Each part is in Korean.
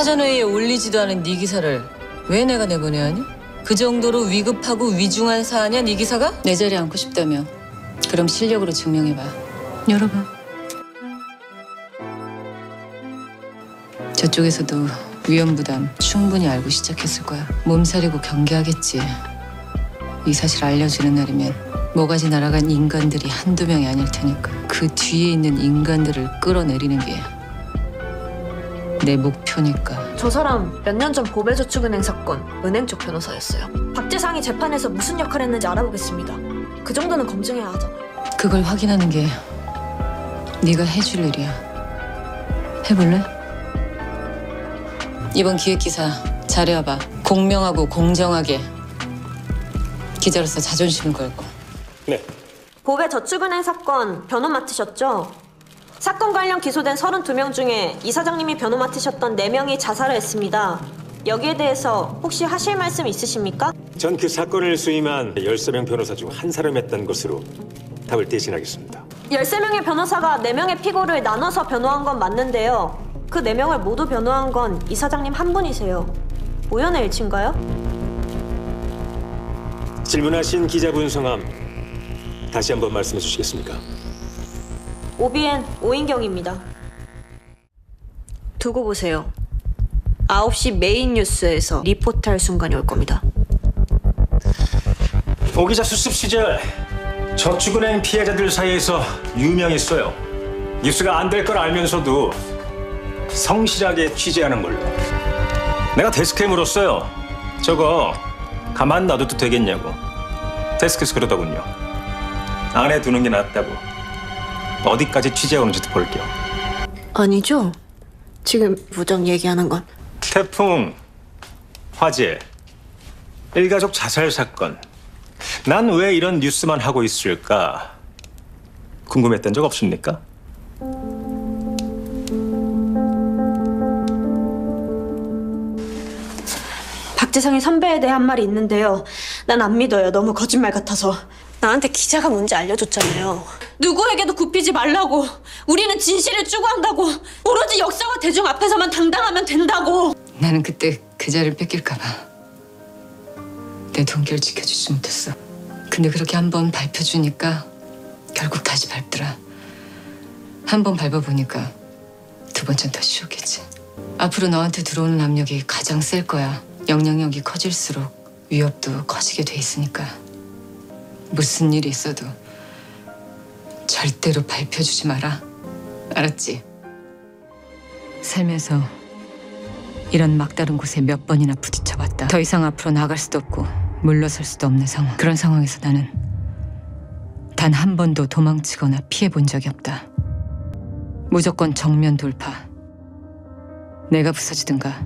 사전회의에 올리지도 않은 네 기사를 왜 내가 내보내야 하니? 그 정도로 위급하고 위중한 사안이야, 네 기사가? 내 자리에 앉고 싶다며. 그럼 실력으로 증명해봐. 열어봐. 저쪽에서도 위험부담 충분히 알고 시작했을 거야. 몸살이고 경계하겠지. 이 사실 알려주는 날이면 모가지 날아간 인간들이 한두 명이 아닐 테니까. 그 뒤에 있는 인간들을 끌어내리는 게 내 목표니까. 저 사람 몇 년 전 보배저축은행 사건 은행 쪽 변호사였어요. 박재상이 재판에서 무슨 역할을 했는지 알아보겠습니다. 그 정도는 검증해야 하잖아요. 그걸 확인하는 게 네가 해줄 일이야. 해볼래? 이번 기획기사 잘해와봐. 공명하고 공정하게. 기자로서 자존심을 걸고. 네. 보배저축은행 사건 변호 맡으셨죠? 사건 관련 기소된 32명 중에 이 사장님이 변호 맡으셨던 4명이 자살을 했습니다. 여기에 대해서 혹시 하실 말씀 있으십니까? 전 그 사건을 수임한 13명 변호사 중 한 사람이었던 것으로 답을 대신하겠습니다. 13명의 변호사가 4명의 피고를 나눠서 변호한 건 맞는데요. 그 4명을 모두 변호한 건 이 사장님 한 분이세요. 우연의 일치인가요? 질문하신 기자분 성함 다시 한번 말씀해 주시겠습니까? OBN 오인경입니다. 두고 보세요. 9시 메인 뉴스에서 리포트할 순간이 올 겁니다. 오 기자 수습 시절 저축은행 피해자들 사이에서 유명했어요. 뉴스가 안 될 걸 알면서도 성실하게 취재하는 걸로. 내가 데스크에 물었어요. 저거 가만 놔둬도 되겠냐고. 데스크에서 그러더군요. 안에 두는 게 낫다고. 어디까지 취재해오는지도 볼게요. 아니죠? 지금 부장 얘기하는 건. 태풍, 화재, 일가족 자살 사건. 난 왜 이런 뉴스만 하고 있을까? 궁금했던 적 없습니까? 박재상이 선배에 대해 한 말이 있는데요. 난 안 믿어요. 너무 거짓말 같아서. 나한테 기자가 뭔지 알려줬잖아요. 누구에게도 굽히지 말라고. 우리는 진실을 추구한다고. 오로지 역사와 대중 앞에서만 당당하면 된다고. 나는 그때 그 자리를 뺏길까 봐 내 동기를 지켜주지 못했어. 근데 그렇게 한 번 밟혀주니까 결국 다시 밟더라. 한 번 밟아보니까 두 번째는 더 쉬웠겠지. 앞으로 너한테 들어오는 압력이 가장 셀 거야. 영향력이 커질수록 위협도 커지게 돼 있으니까. 무슨 일이 있어도 절대로 밟혀주지 마라. 알았지? 살면서 이런 막다른 곳에 몇 번이나 부딪혀봤다. 더 이상 앞으로 나갈 수도 없고 물러설 수도 없는 상황. 그런 상황에서 나는 단 한 번도 도망치거나 피해본 적이 없다. 무조건 정면 돌파. 내가 부서지든가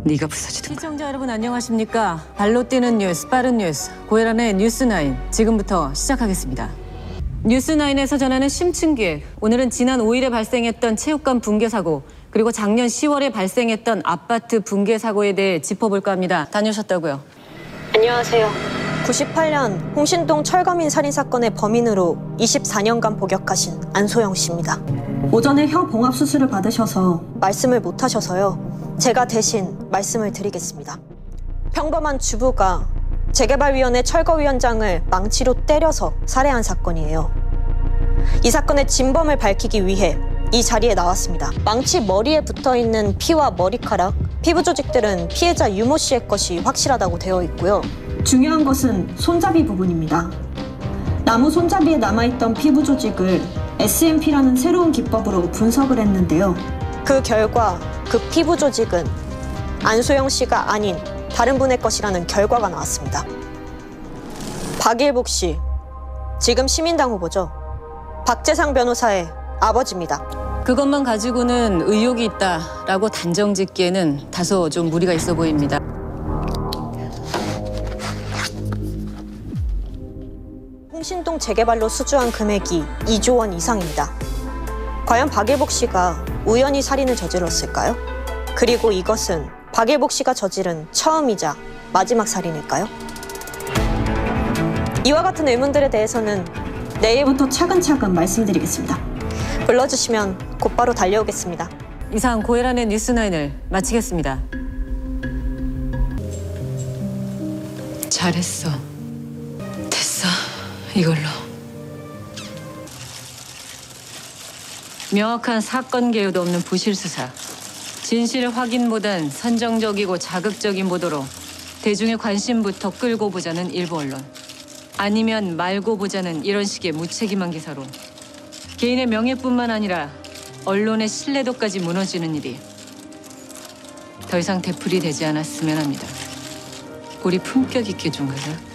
네가 부서지든가. 시청자 여러분 안녕하십니까? 발로 뛰는 뉴스, 빠른 뉴스, 고혜란의 뉴스9 지금부터 시작하겠습니다. 뉴스9에서 전하는 심층기획. 오늘은 지난 5일에 발생했던 체육관 붕괴 사고, 그리고 작년 10월에 발생했던 아파트 붕괴 사고에 대해 짚어볼까 합니다. 다녀오셨다고요? 안녕하세요. 98년 홍신동 철거민 살인 사건의 범인으로 24년간 복역하신 안소영 씨입니다. 오전에 혀 봉합 수술을 받으셔서 말씀을 못 하셔서요. 제가 대신 말씀을 드리겠습니다. 평범한 주부가 재개발위원회 철거위원장을 망치로 때려서 살해한 사건이에요. 이 사건의 진범을 밝히기 위해 이 자리에 나왔습니다. 망치 머리에 붙어있는 피와 머리카락, 피부 조직들은 피해자 유모 씨의 것이 확실하다고 되어 있고요. 중요한 것은 손잡이 부분입니다. 나무 손잡이에 남아있던 피부 조직을 SMP라는 새로운 기법으로 분석을 했는데요. 그 결과 그 피부 조직은 안소영 씨가 아닌 다른 분의 것이라는 결과가 나왔습니다. 박일복 씨, 지금 시민당 후보죠. 박재상 변호사의 아버지입니다. 그것만 가지고는 의혹이 있다라고 단정 짓기에는 다소 좀 무리가 있어 보입니다. 홍신동 재개발로 수주한 금액이 2조 원 이상입니다. 과연 박일복 씨가 우연히 살인을 저질렀을까요? 그리고 이것은 박일복 씨가 저지른 처음이자 마지막 살인일까요? 이와 같은 의문들에 대해서는 내일부터 차근차근 말씀드리겠습니다. 불러주시면 곧바로 달려오겠습니다. 이상 고혜란의 뉴스9을 마치겠습니다. 잘했어. 됐어. 이걸로. 명확한 사건 개요도 없는 부실 수사. 진실 확인보단 선정적이고 자극적인 보도로 대중의 관심부터 끌고 보자는 일부 언론. 아니면 말고 보자는 이런 식의 무책임한 기사로 개인의 명예뿐만 아니라 언론의 신뢰도까지 무너지는 일이 더 이상 되풀이 되지 않았으면 합니다. 우리 품격 있게 좀 가자.